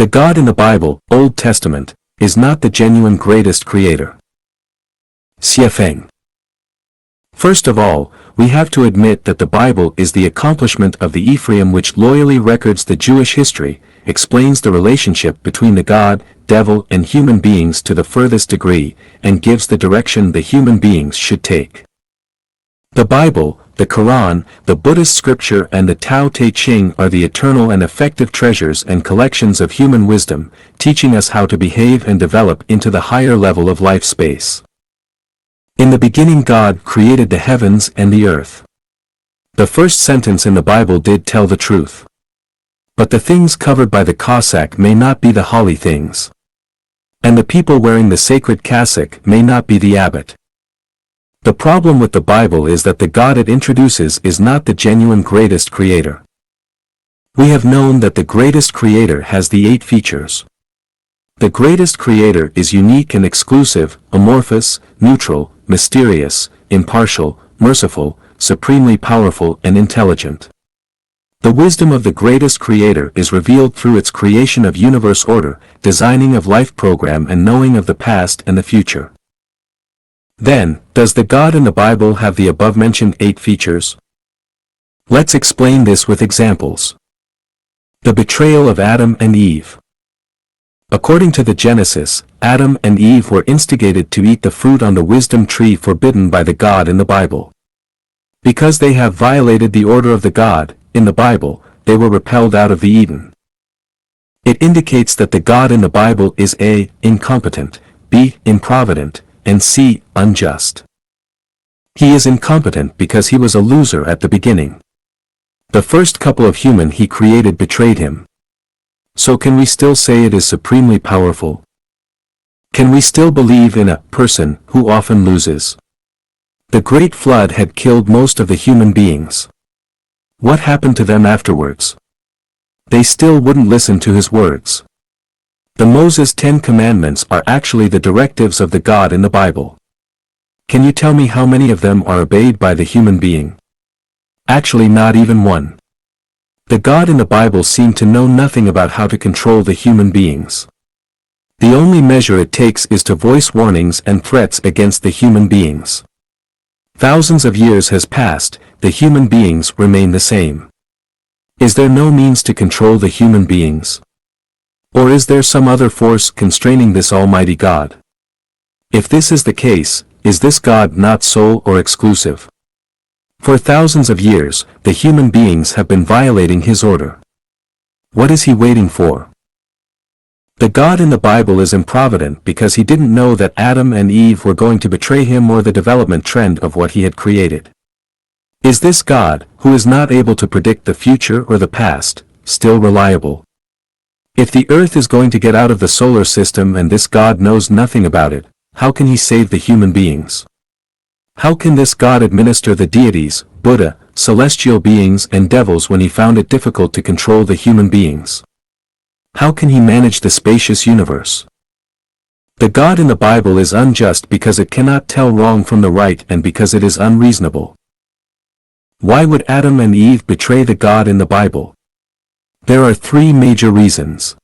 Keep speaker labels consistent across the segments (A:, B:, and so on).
A: The God in the Bible, Old Testament, is not the genuine greatest creator. Xiefeng. First of all, we have to admit that the Bible is the accomplishment of the Ephraim which loyally records the Jewish history, explains the relationship between the God, devil and human beings to the furthest degree, and gives the direction the human beings should take. The Bible, the Quran, the Buddhist scripture and the Tao Te Ching are the eternal and effective treasures and collections of human wisdom, teaching us how to behave and develop into the higher level of life space. In the beginning God created the heavens and the earth. The first sentence in the Bible did tell the truth. But the things covered by the cassock may not be the holy things. And the people wearing the sacred cassock may not be the abbot. The problem with the Bible is that the God it introduces is not the genuine greatest creator. We have known that the greatest creator has the 8 features. The greatest creator is unique and exclusive, amorphous, neutral, mysterious, impartial, merciful, supremely powerful and intelligent. The wisdom of the greatest creator is revealed through its creation of universe order, designing of life program and knowing of the past and the future. Then, does the God in the Bible have the above-mentioned 8 features? Let's explain this with examples. The betrayal of Adam and Eve. According to the Genesis, Adam and Eve were instigated to eat the fruit on the wisdom tree forbidden by the God in the Bible. Because they have violated the order of the God in the Bible, they were repelled out of the Eden. It indicates that the God in the Bible is A. incompetent, B. improvident, and C. unjust. He is incompetent because he was a loser at the beginning. The first couple of human he created betrayed him. So can we still say it is supremely powerful? Can we still believe in a person who often loses? The great flood had killed most of the human beings. What happened to them afterwards? They still wouldn't listen to his words. The Moses 10 Commandments are actually the directives of the God in the Bible. Can you tell me how many of them are obeyed by the human being? Actually not even one. The God in the Bible seemed to know nothing about how to control the human beings. The only measure it takes is to voice warnings and threats against the human beings. Thousands of years has passed, the human beings remain the same. Is there no means to control the human beings? Or is there some other force constraining this Almighty God? If this is the case, is this God not sole or exclusive? For thousands of years, the human beings have been violating his order. What is he waiting for? The God in the Bible is improvident because he didn't know that Adam and Eve were going to betray him or the development trend of what he had created. Is this God, who is not able to predict the future or the past, still reliable? If the earth is going to get out of the solar system and this God knows nothing about it, how can he save the human beings? How can this God administer the deities, Buddha, celestial beings and devils when he found it difficult to control the human beings? How can he manage the spacious universe? The God in the Bible is unjust because it cannot tell wrong from the right and because it is unreasonable. Why would Adam and Eve betray the God in the Bible? There are 3 major reasons.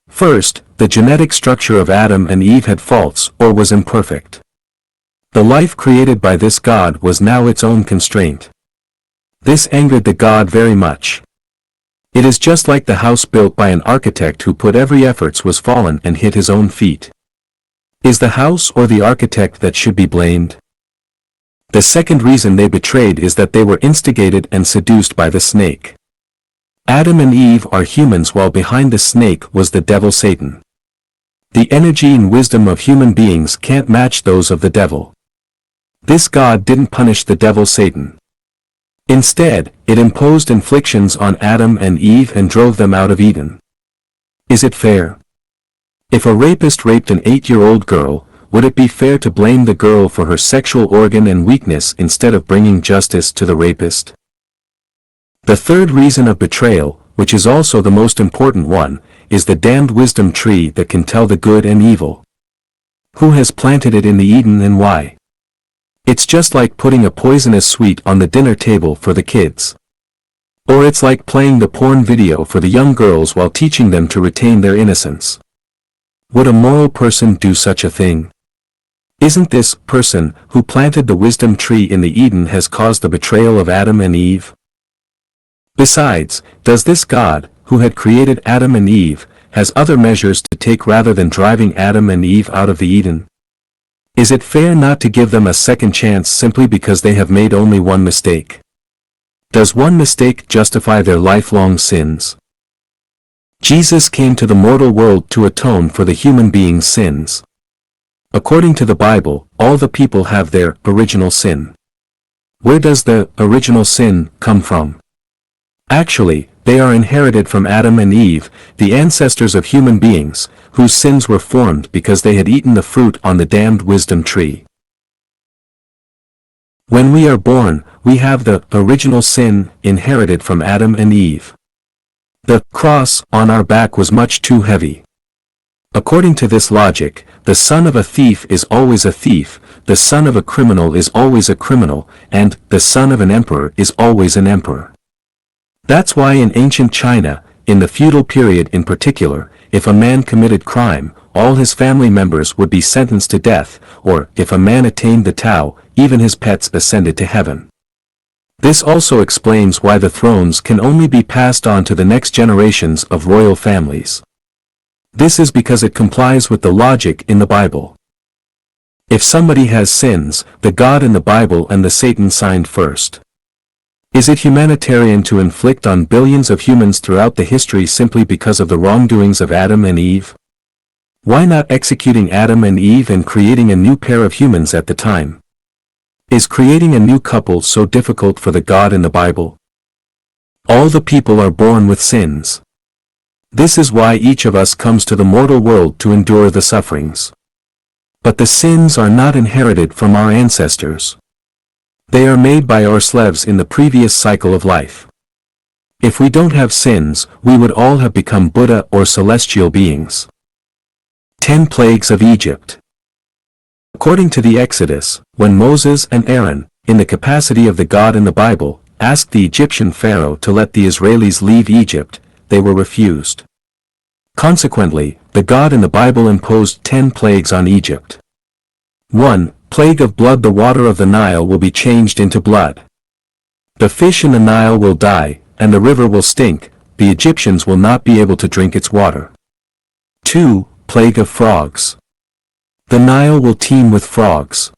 A: First, the genetic structure of Adam and Eve had faults or was imperfect. The life created by this God was now its own constraint. This angered the God very much. It is just like the house built by an architect who put every efforts was fallen and hit his own feet. Is the house or the architect that should be blamed? The second reason they betrayed is that they were instigated and seduced by the snake. Adam and Eve are humans while behind the snake was the devil Satan. The energy and wisdom of human beings can't match those of the devil. This God didn't punish the devil Satan. Instead, it imposed inflictions on Adam and Eve and drove them out of Eden. Is it fair? If a rapist raped an 8-year-old girl, would it be fair to blame the girl for her sexual organ and weakness instead of bringing justice to the rapist? The third reason of betrayal, which is also the most important one, is the damned wisdom tree that can tell the good and evil. Who has planted it in the Eden and why? It's just like putting a poisonous sweet on the dinner table for the kids. Or it's like playing the porn video for the young girls while teaching them to retain their innocence. Would a moral person do such a thing? Isn't this person who planted the wisdom tree in the Eden has caused the betrayal of Adam and Eve? Besides, does this God, who had created Adam and Eve, has other measures to take rather than driving Adam and Eve out of the Eden? Is it fair not to give them a second chance simply because they have made only one mistake? Does one mistake justify their lifelong sins? Jesus came to the mortal world to atone for the human being's sins. According to the Bible, all the people have their original sin. Where does the original sin come from? Actually, they are inherited from Adam and Eve, the ancestors of human beings, whose sins were formed because they had eaten the fruit on the damned wisdom tree. When we are born, we have the original sin inherited from Adam and Eve. The cross on our back was much too heavy. According to this logic, the son of a thief is always a thief, the son of a criminal is always a criminal, and the son of an emperor is always an emperor. That's why in ancient China, in the feudal period in particular, if a man committed crime, all his family members would be sentenced to death, or, if a man attained the Tao, even his pets ascended to heaven. This also explains why the thrones can only be passed on to the next generations of royal families. This is because it complies with the logic in the Bible. If somebody has sins, the God in the Bible and the Satan signed first. Is it humanitarian to inflict on billions of humans throughout the history simply because of the wrongdoings of Adam and Eve? Why not executing Adam and Eve and creating a new pair of humans at the time? Is creating a new couple so difficult for the God in the Bible? All the people are born with sins. This is why each of us comes to the mortal world to endure the sufferings. But the sins are not inherited from our ancestors. They are made by our slaves in the previous cycle of life. If we don't have sins, we would all have become Buddha or celestial beings. 10 Plagues of Egypt. According to the Exodus, when Moses and Aaron, in the capacity of the God in the Bible, asked the Egyptian Pharaoh to let the Israelis leave Egypt, they were refused. Consequently, the God in the Bible imposed 10 plagues on Egypt. 1. Plague of blood. The water of the Nile will be changed into blood. The fish in the Nile will die, and the river will stink, the Egyptians will not be able to drink its water. 2. Plague of frogs. The Nile will teem with frogs.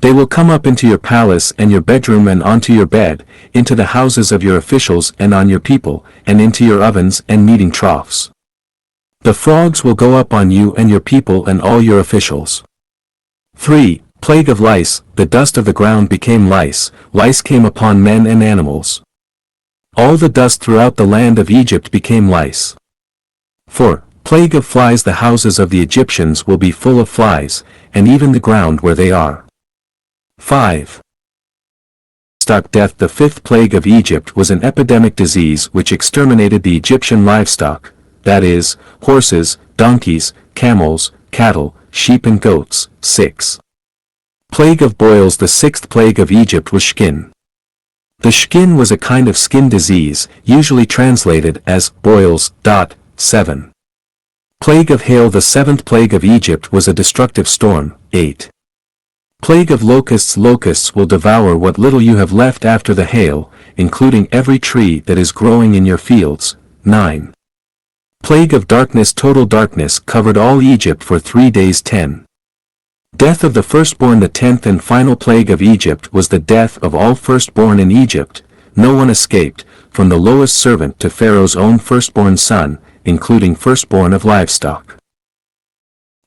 A: They will come up into your palace and your bedroom and onto your bed, into the houses of your officials and on your people, and into your ovens and kneading troughs. The frogs will go up on you and your people and all your officials. 3. Plague of lice. The dust of the ground became lice, lice came upon men and animals. All the dust throughout the land of Egypt became lice. 4. Plague of flies. The houses of the Egyptians will be full of flies, and even the ground where they are. 5. Livestock death. The 5th plague of Egypt was an epidemic disease which exterminated the Egyptian livestock, that is, horses, donkeys, camels, cattle, sheep and goats. 6. Plague of boils. The 6th plague of Egypt was skin. The skin was a kind of skin disease, usually translated as boils. 7. Plague of hail. The 7th plague of Egypt was a destructive storm. 8. Plague of locusts. Locusts will devour what little you have left after the hail, including every tree that is growing in your fields. 9. Plague of darkness. Total darkness covered all Egypt for 3 days. 10. Death of the firstborn. The 10th and final plague of Egypt was the death of all firstborn in Egypt. No one escaped, from the lowest servant to Pharaoh's own firstborn son, including firstborn of livestock.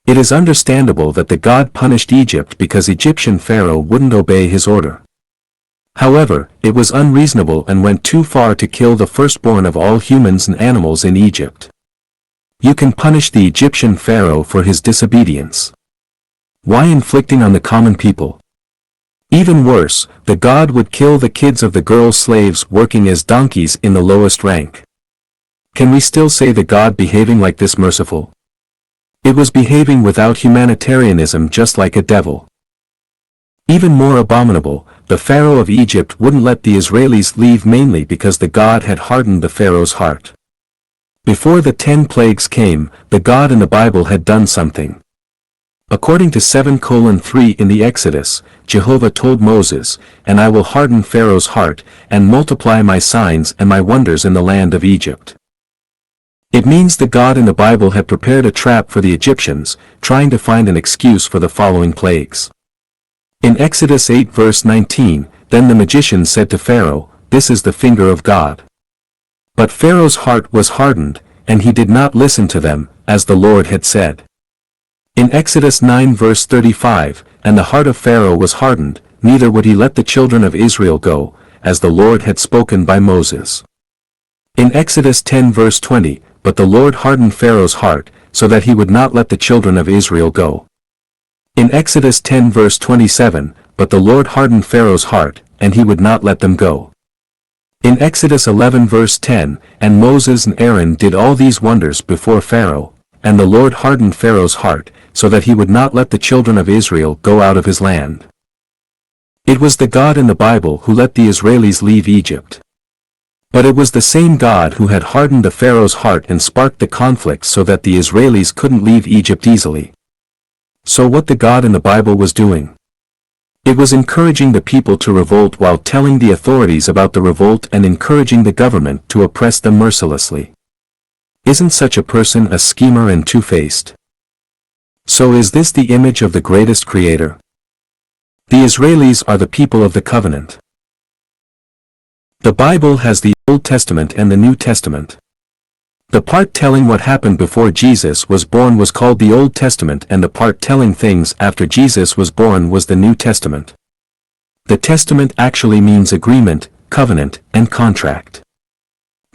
A: It is understandable that the God punished Egypt because Egyptian Pharaoh wouldn't obey his order. However, it was unreasonable and went too far to kill the firstborn of all humans and animals in Egypt. You can punish the Egyptian Pharaoh for his disobedience. Why inflicting on the common people? Even worse, the God would kill the kids of the girl slaves working as donkeys in the lowest rank. Can we still say the God behaving like this merciful? It was behaving without humanitarianism, just like a devil. Even more abominable, the Pharaoh of Egypt wouldn't let the Israelis leave mainly because the God had hardened the Pharaoh's heart. Before the 10 plagues came, the God in the Bible had done something. According to 7:3 in the Exodus, Jehovah told Moses, "And I will harden Pharaoh's heart, and multiply my signs and my wonders in the land of Egypt." It means the God in the Bible had prepared a trap for the Egyptians, trying to find an excuse for the following plagues. In Exodus 8 verse 19, then the magicians said to Pharaoh, "This is the finger of God." But Pharaoh's heart was hardened, and he did not listen to them, as the Lord had said. In Exodus 9 verse 35, and the heart of Pharaoh was hardened, neither would he let the children of Israel go, as the Lord had spoken by Moses. In Exodus 10 verse 20, but the Lord hardened Pharaoh's heart, so that he would not let the children of Israel go. In Exodus 10 verse 27, but the Lord hardened Pharaoh's heart, and he would not let them go. In Exodus 11 verse 10, and Moses and Aaron did all these wonders before Pharaoh, and the Lord hardened Pharaoh's heart, so that he would not let the children of Israel go out of his land. It was the God in the Bible who let the Israelis leave Egypt. But it was the same God who had hardened the Pharaoh's heart and sparked the conflict so that the Israelis couldn't leave Egypt easily. So what the God in the Bible was doing? It was encouraging the people to revolt while telling the authorities about the revolt and encouraging the government to oppress them mercilessly. Isn't such a person a schemer and two-faced? So is this the image of the greatest creator? The Israelis are the people of the covenant. The Bible has the Old Testament and the New Testament. The part telling what happened before Jesus was born was called the Old Testament, and the part telling things after Jesus was born was the New Testament. The Testament actually means agreement, covenant, and contract.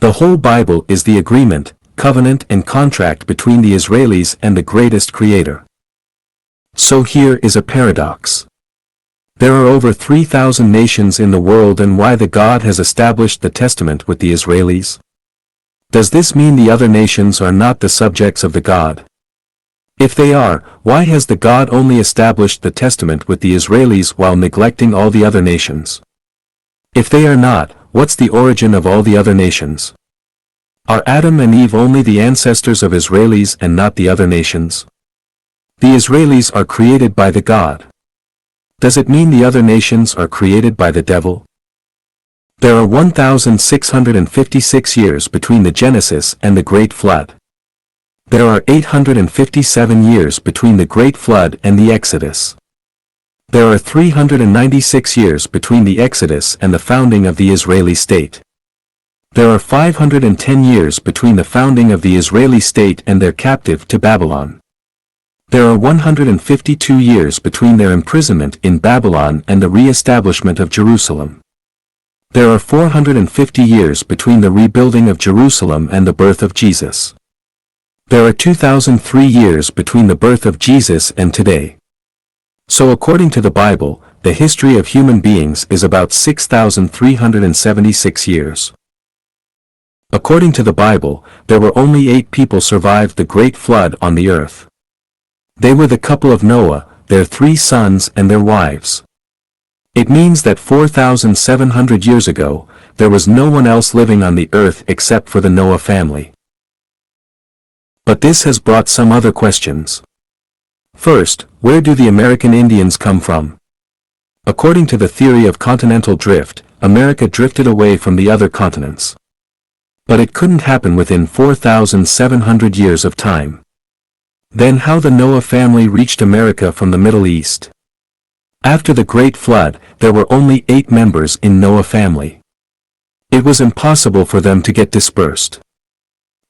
A: The whole Bible is the agreement, covenant, and contract between the Israelis and the greatest creator. So here is a paradox. There are over 3,000 nations in the world, and why the God has established the Testament with the Israelis? Does this mean the other nations are not the subjects of the God? If they are, why has the God only established the Testament with the Israelis while neglecting all the other nations? If they are not, what's the origin of all the other nations? Are Adam and Eve only the ancestors of Israelis and not the other nations? The Israelis are created by the God. Does it mean the other nations are created by the devil? There are 1,656 years between the Genesis and the Great Flood. There are 857 years between the Great Flood and the Exodus. There are 396 years between the Exodus and the founding of the Israeli state. There are 510 years between the founding of the Israeli state and their captive to Babylon. There are 152 years between their imprisonment in Babylon and the re-establishment of Jerusalem. There are 450 years between the rebuilding of Jerusalem and the birth of Jesus. There are 2003 years between the birth of Jesus and today. So according to the Bible, the history of human beings is about 6,376 years. According to the Bible, there were only 8 people survived the great flood on the earth. They were the couple of Noah, their 3 sons and their wives. It means that 4,700 years ago, there was no one else living on the earth except for the Noah family. But this has brought some other questions. First, where do the American Indians come from? According to the theory of continental drift, America drifted away from the other continents. But it couldn't happen within 4,700 years of time. Then how the Noah family reached America from the Middle East? After the Great Flood, there were only 8 members in Noah family. It was impossible for them to get dispersed.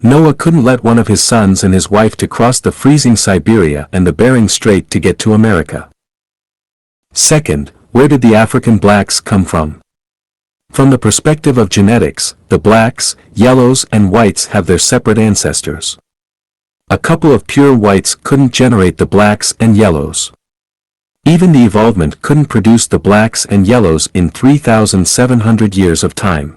A: Noah couldn't let one of his sons and his wife to cross the freezing Siberia and the Bering Strait to get to America. Second, where did the African blacks come from? From the perspective of genetics, the blacks, yellows and whites have their separate ancestors. A couple of pure whites couldn't generate the blacks and yellows. Even the evolvement couldn't produce the blacks and yellows in 3,700 years of time.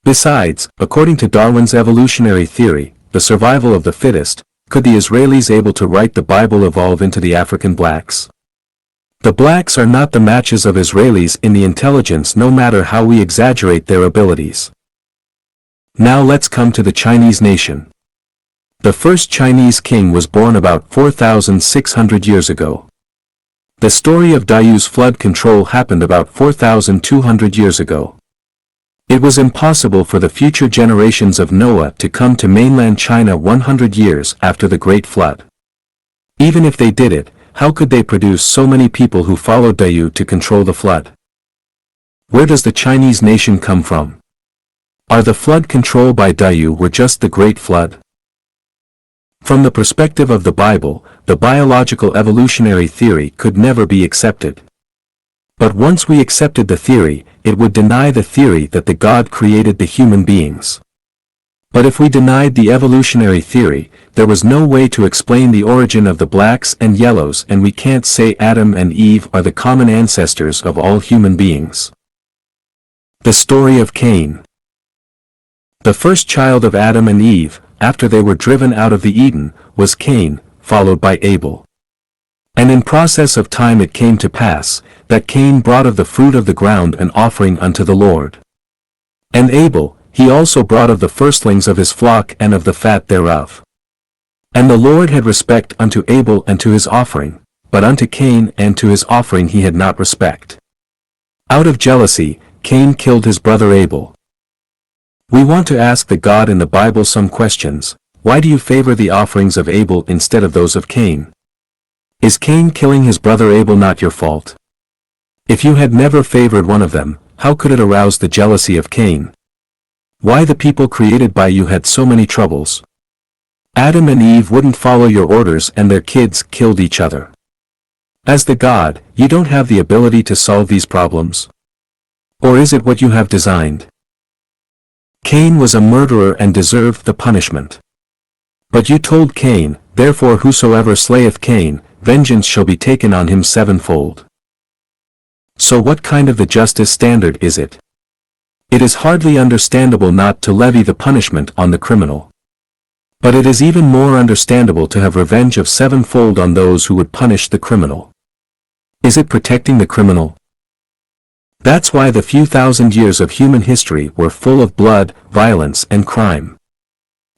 A: Besides, according to Darwin's evolutionary theory, the survival of the fittest, could the Israelis able to write the Bible evolve into the African blacks? The blacks are not the matches of Israelis in the intelligence no matter how we exaggerate their abilities. Now let's come to the Chinese nation. The first Chinese king was born about 4,600 years ago. The story of Dayu's flood control happened about 4,200 years ago. It was impossible for the future generations of Noah to come to mainland China 100 years after the Great Flood. Even if they did it, how could they produce so many people who followed Dayu to control the flood? Where does the Chinese nation come from? Are the flood control by Dayu were just the Great Flood? From the perspective of the Bible, the biological evolutionary theory could never be accepted. But once we accepted the theory, it would deny the theory that the God created the human beings. But if we denied the evolutionary theory, there was no way to explain the origin of the blacks and yellows, and we can't say Adam and Eve are the common ancestors of all human beings. The story of Cain. The first child of Adam and Eve, after they were driven out of the Eden, was Cain, followed by Abel. And in process of time it came to pass, that Cain brought of the fruit of the ground an offering unto the Lord. And Abel, he also brought of the firstlings of his flock and of the fat thereof. And the Lord had respect unto Abel and to his offering, but unto Cain and to his offering he had not respect. Out of jealousy, Cain killed his brother Abel. We want to ask the God in the Bible some questions. Why do you favor the offerings of Abel instead of those of Cain? Is Cain killing his brother Abel not your fault? If you had never favored one of them, how could it arouse the jealousy of Cain? Why the people created by you had so many troubles? Adam and Eve wouldn't follow your orders and their kids killed each other. As the God, you don't have the ability to solve these problems? Or is it what you have designed? Cain was a murderer and deserved the punishment. But you told Cain, therefore whosoever slayeth Cain, vengeance shall be taken on him sevenfold. So what kind of the justice standard is it? It is hardly understandable not to levy the punishment on the criminal. But it is even more understandable to have revenge of sevenfold on those who would punish the criminal. Is it protecting the criminal? That's why the few thousand years of human history were full of blood, violence and crime.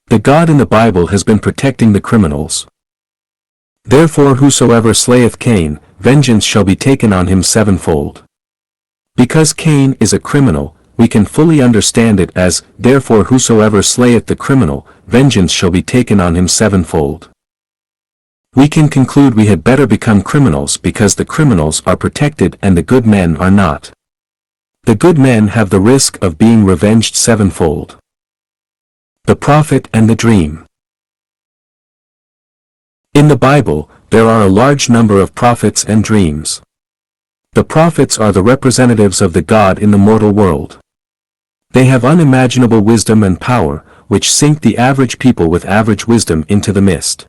A: The God in the Bible has been protecting the criminals. Therefore whosoever slayeth Cain, vengeance shall be taken on him sevenfold. Because Cain is a criminal, we can fully understand it as, therefore whosoever slayeth the criminal, vengeance shall be taken on him sevenfold. We can conclude we had better become criminals because the criminals are protected and the good men are not. The good men have the risk of being revenged sevenfold. The prophet and the dream. In the Bible, there are a large number of prophets and dreams. The prophets are the representatives of the God in the mortal world. They have unimaginable wisdom and power, which sink the average people with average wisdom into the mist.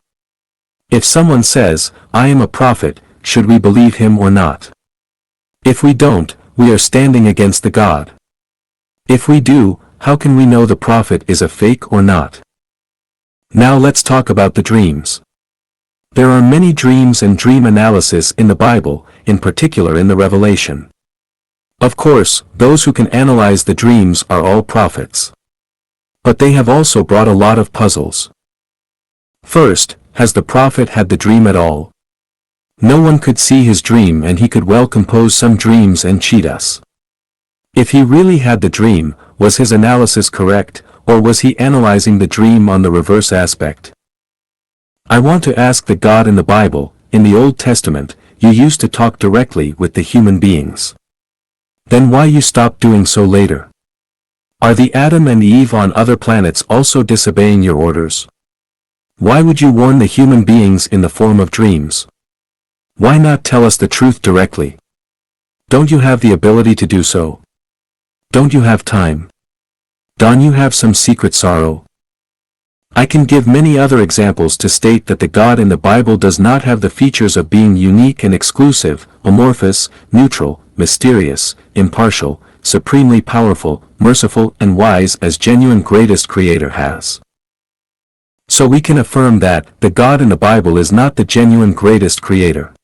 A: If someone says, I am a prophet, should we believe him or not? If we don't, we are standing against the God. If we do, how can we know the prophet is a fake or not? Now let's talk about the dreams. There are many dreams and dream analysis in the Bible, in particular in the Revelation. Of course, those who can analyze the dreams are all prophets. But they have also brought a lot of puzzles. First, has the prophet had the dream at all? No one could see his dream and he could well compose some dreams and cheat us. If he really had the dream, was his analysis correct, or was he analyzing the dream on the reverse aspect? I want to ask the God in the Bible, in the Old Testament, you used to talk directly with the human beings. Then why you stopped doing so later? Are the Adam and Eve on other planets also disobeying your orders? Why would you warn the human beings in the form of dreams? Why not tell us the truth directly? Don't you have the ability to do so? Don't you have time? Don't you have some secret sorrow? I can give many other examples to state that the God in the Bible does not have the features of being unique and exclusive, amorphous, neutral, mysterious, impartial, supremely powerful, merciful and wise as genuine greatest creator has. So we can affirm that the God in the Bible is not the genuine greatest creator.